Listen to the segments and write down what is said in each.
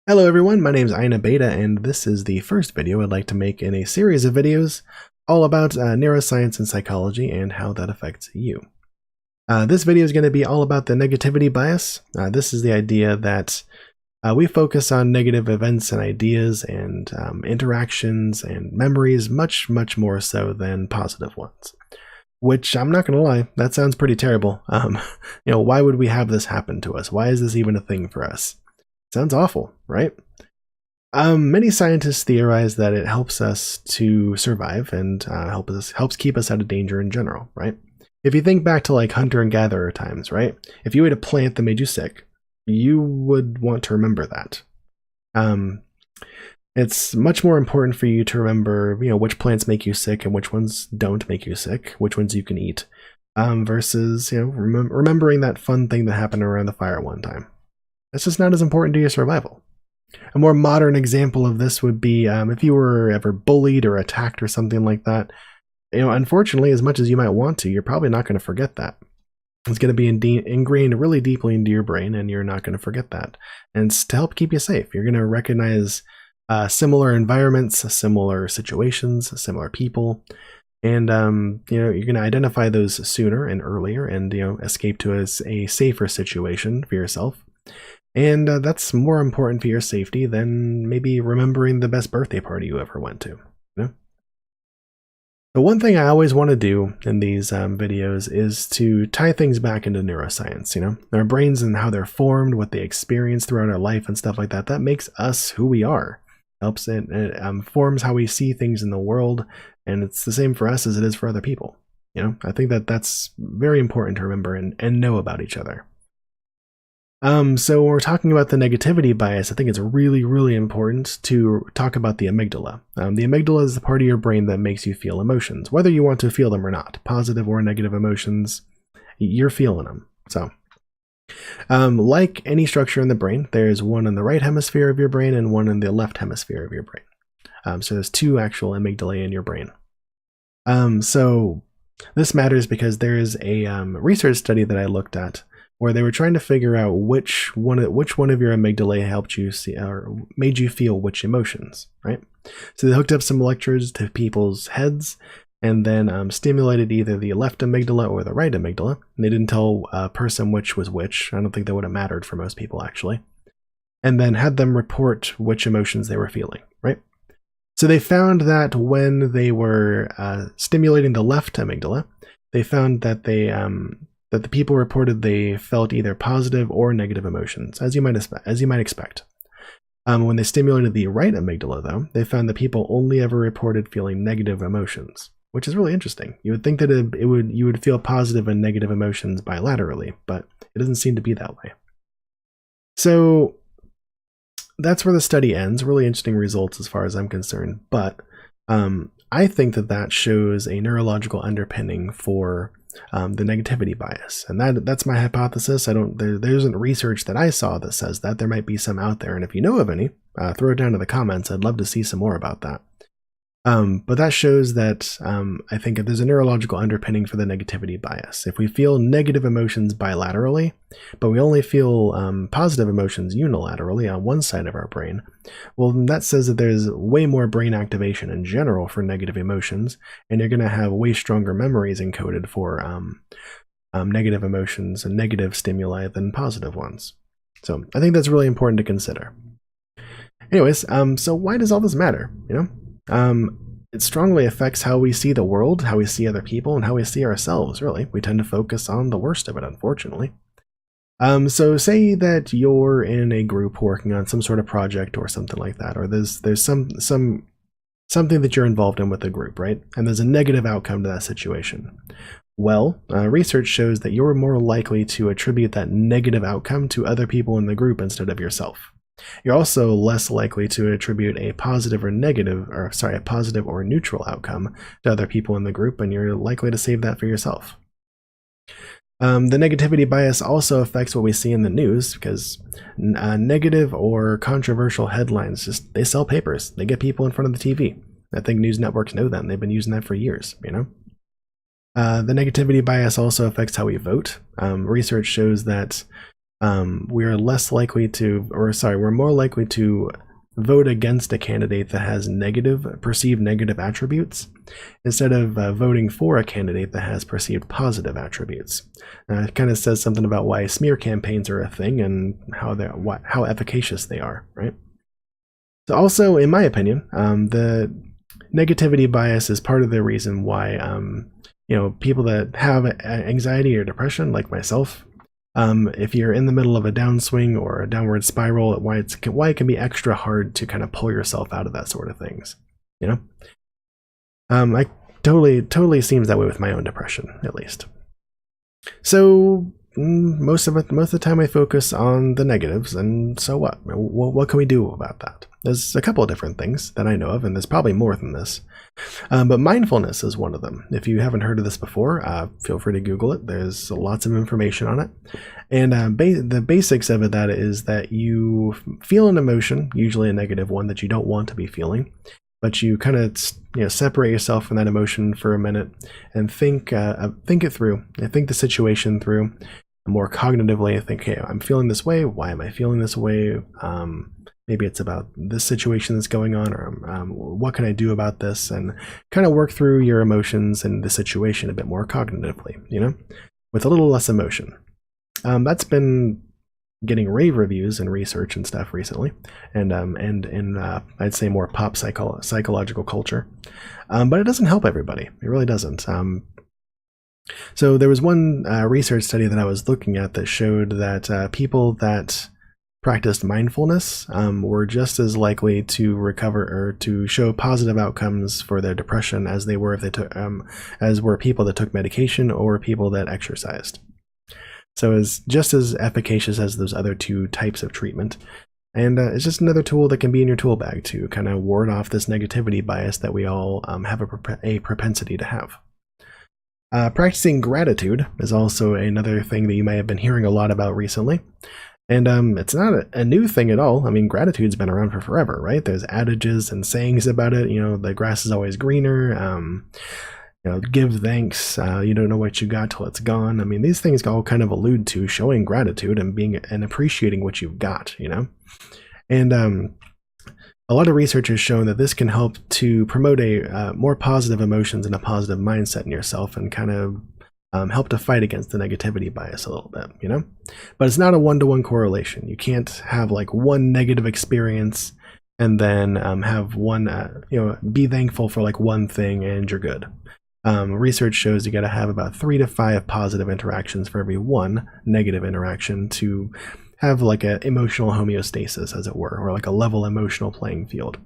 Hello everyone, my name is Ina Beta, and this is the first video I'd like to make in a series of videos all about neuroscience and psychology and how that affects you. This video is going to be all about the negativity bias. This is the idea that we focus on negative events and ideas and interactions and memories much more so than positive ones. Which, I'm not going to lie, that sounds pretty terrible. Why would we have this happen to us? Why is this even a thing for us? Sounds awful, right? Many scientists theorize that it helps us to survive and helps keep us out of danger in general, right? If you think back to like hunter and gatherer times, right? If you ate a plant that made you sick, you would want to remember that. It's much more important for you to remember, which plants make you sick and which ones don't make you sick, which ones you can eat, versus, remembering that fun thing that happened around the fire one time. That's just not as important to your survival. A more modern example of this would be if you were ever bullied or attacked or something like that. Unfortunately, as much as you might want to, you're probably not going to forget that. It's going to be ingrained really deeply into your brain, and you're not going to forget that. And it's to help keep you safe. You're going to recognize similar environments, similar situations, similar people, and you're going to identify those sooner and earlier, and escape to a safer situation for yourself. And that's more important for your safety than maybe remembering the best birthday party you ever went to. The one thing I always want to do in these videos is to tie things back into neuroscience. Our brains and how they're formed, what they experience throughout our life and stuff like that. That makes us who we are. Helps it forms how we see things in the world, and it's the same for us as it is for other people. I think that's very important to remember and know about each other. So when we're talking about the negativity bias, I think it's really important to talk about the amygdala. The amygdala is the part of your brain that makes you feel emotions, whether you want to feel them or not. Positive or negative emotions, you're feeling them. So, like any structure in the brain, there's one in the right hemisphere of your brain and one in the left hemisphere of your brain. So there's two actual amygdalae in your brain. So this matters because there's a research study that I looked at where they were trying to figure out which one of your amygdalae helped you see or made you feel which emotions, right? So they hooked up some electrodes to people's heads and then stimulated either the left amygdala or the right amygdala. And they didn't tell a person which was which. I don't think that would have mattered for most people, actually. And then had them report which emotions they were feeling, right? So they found that when they were stimulating the left amygdala, they found that that the people reported they felt either positive or negative emotions, as you might expect. When they stimulated the right amygdala, though, they found that people only ever reported feeling negative emotions, which is really interesting. You would think that you would feel positive and negative emotions bilaterally, but it doesn't seem to be that way. So that's where the study ends. Really interesting results as far as I'm concerned, but I think that shows a neurological underpinning for the negativity bias, and that's my hypothesis. There isn't research that I saw that says that. There might be some out there, and if you know of any, throw it down in the comments. I'd love to see some more about that. But that shows that I think there's a neurological underpinning for the negativity bias. If we feel negative emotions bilaterally, but we only feel positive emotions unilaterally on one side of our brain, well, that says that there's way more brain activation in general for negative emotions, and you're going to have way stronger memories encoded for negative emotions and negative stimuli than positive ones. So I think that's really important to consider. Anyways, so why does all this matter? It strongly affects how we see the world, how we see other people, and how we see ourselves, really. We tend to focus on the worst of it, unfortunately. So say that you're in a group working on some sort of project or something like that, or there's something that you're involved in with the group, right? And there's a negative outcome to that situation. Well, research shows that you're more likely to attribute that negative outcome to other people in the group instead of yourself. You're also less likely to attribute a positive or neutral outcome to other people in the group, and you're likely to save that for yourself. The negativity bias also affects what we see in the news, because negative or controversial headlines they sell papers. They get people in front of the TV. I think news networks know that, and they've been using that for years. The negativity bias also affects how we vote. Research shows that we're less likely to, we're more likely to vote against a candidate that has perceived negative attributes instead of voting for a candidate that has perceived positive attributes. It kind of says something about why smear campaigns are a thing and how efficacious they are, right? So also, in my opinion, the negativity bias is part of the reason why people that have anxiety or depression, like myself, if you're in the middle of a downswing or a downward spiral, why it can be extra hard to kind of pull yourself out of that sort of things, I totally seems that way with my own depression, at least. So most of the time I focus on the negatives, and so what? What can we do about that? There's a couple of different things that I know of, and there's probably more than this. But mindfulness is one of them. If you haven't heard of this before, feel free to Google it. There's lots of information on it. And the basics of it that is that you feel an emotion, usually a negative one that you don't want to be feeling, but you kind of separate yourself from that emotion for a minute and think it through, and think the situation through more cognitively. Think, hey, I'm feeling this way. Why am I feeling this way? Maybe it's about this situation that's going on, or what can I do about this? And kind of work through your emotions and the situation a bit more cognitively, with a little less emotion. That's been getting rave reviews and research and stuff recently, and in I'd say more pop psychological culture, but it doesn't help everybody. It really doesn't. So there was one research study that I was looking at that showed that people that practiced mindfulness were just as likely to recover or to show positive outcomes for their depression as they were if they took as were people that took medication or people that exercised. So it's just as efficacious as those other two types of treatment. And it's just another tool that can be in your tool bag to kind of ward off this negativity bias that we all have a propensity to have. Practicing gratitude is also another thing that you may have been hearing a lot about recently. And it's not a new thing at all. I mean, gratitude's been around for forever, right? There's adages and sayings about it. The grass is always greener. Give thanks. You don't know what you got till it's gone. I mean, these things all kind of allude to showing gratitude and appreciating what you've got, And a lot of research has shown that this can help to promote a more positive emotions and a positive mindset in yourself, and kind of help to fight against the negativity bias a little bit, But it's not a one-to-one correlation. You can't have like one negative experience and then have one, be thankful for like one thing and you're good. Research shows you got to have about 3 to 5 positive interactions for every one negative interaction to have like a emotional homeostasis, as it were, or like a level emotional playing field,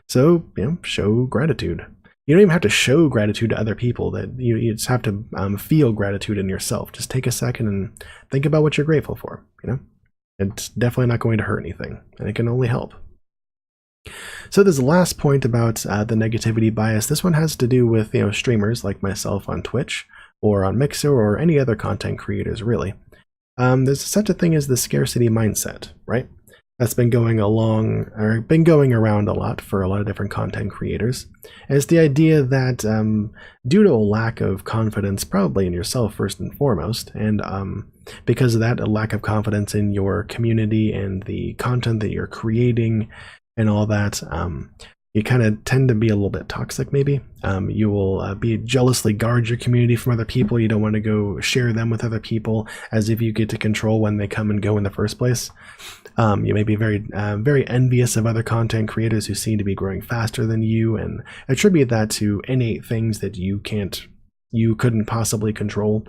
So, show gratitude. You don't even have to show gratitude to other people. That you just have to feel gratitude in yourself. Just take a second and think about what you're grateful for, It's definitely not going to hurt anything, and it can only help. So this last point about the negativity bias, this one has to do with streamers like myself on Twitch or on Mixer or any other content creators, really. There's such a thing as the scarcity mindset, right? That's been going around a lot for a lot of different content creators. And it's the idea that due to a lack of confidence, probably in yourself first and foremost, and because of that, a lack of confidence in your community and the content that you're creating and all that, you kind of tend to be a little bit toxic, maybe. You will be jealously guard your community from other people. You don't want to go share them with other people as if you get to control when they come and go in the first place. You may be very envious of other content creators who seem to be growing faster than you, and attribute that to innate things that you couldn't possibly control,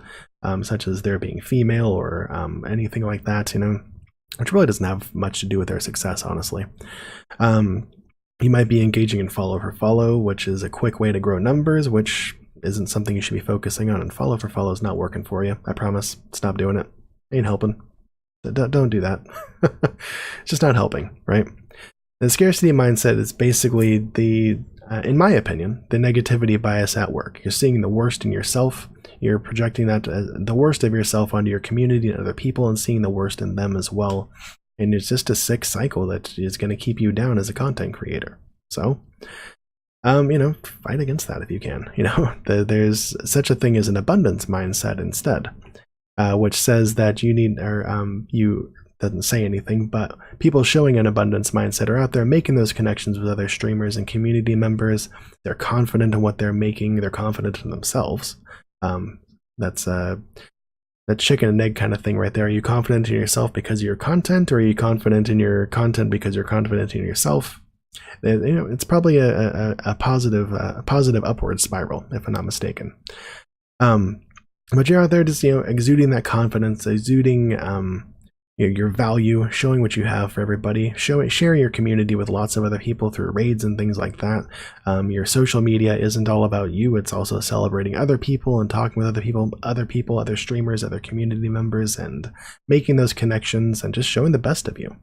such as their being female or anything like that, which really doesn't have much to do with their success, honestly. You might be engaging in follow for follow, which is a quick way to grow numbers, which isn't something you should be focusing on, and follow for follow is not working for you. I promise. Stop doing it. Ain't helping. Don't do that. It's just not helping, right? The scarcity mindset is basically in my opinion, the negativity bias at work. You're seeing the worst in yourself. You're projecting the worst of yourself onto your community and other people, and seeing the worst in them as well. And it's just a sick cycle that is going to keep you down as a content creator. So, fight against that if you can. There's such a thing as an abundance mindset instead. which says that you need, or you doesn't say anything, but people showing an abundance mindset are out there making those connections with other streamers and community members. They're confident in what they're making. They're confident in themselves. That's that chicken and egg kind of thing right there. Are you confident in yourself because of your content, or are you confident in your content because you're confident in yourself? It's probably a positive upward spiral, if I'm not mistaken. But you're out there just exuding that confidence, exuding your value, showing what you have for everybody, sharing your community with lots of other people through raids and things like that. Your social media isn't all about you, it's also celebrating other people and talking with other people, other streamers, other community members, and making those connections and just showing the best of you,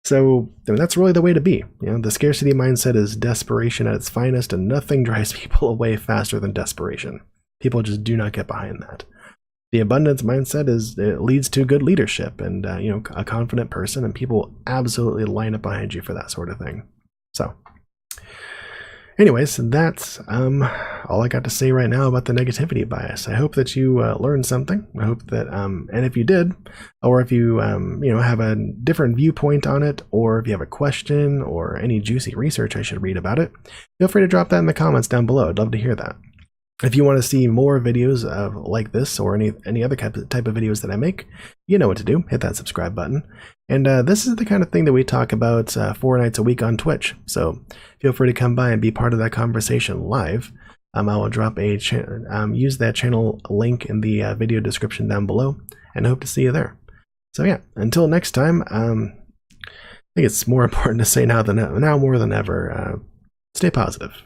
So that's really the way to be. The scarcity mindset is desperation at its finest, and nothing drives people away faster than desperation. People just do not get behind that. The abundance mindset it leads to good leadership and a confident person, and people absolutely line up behind you for that sort of thing. So anyways, that's all I got to say right now about the negativity bias. I hope that you learned something. I hope that and if you did, or if you have a different viewpoint on it, or if you have a question or any juicy research I should read about it, feel free to drop that in the comments down below. I'd love to hear that. If you want to see more videos like this, or any other type of videos that I make, you know what to do. Hit that subscribe button. And this is the kind of thing that we talk about 4 nights a week on Twitch. So feel free to come by and be part of that conversation live. I will drop use that channel link in the video description down below, and I hope to see you there. So yeah, until next time, I think it's more important to say now more than ever, stay positive.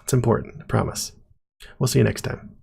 It's important, I promise. We'll see you next time.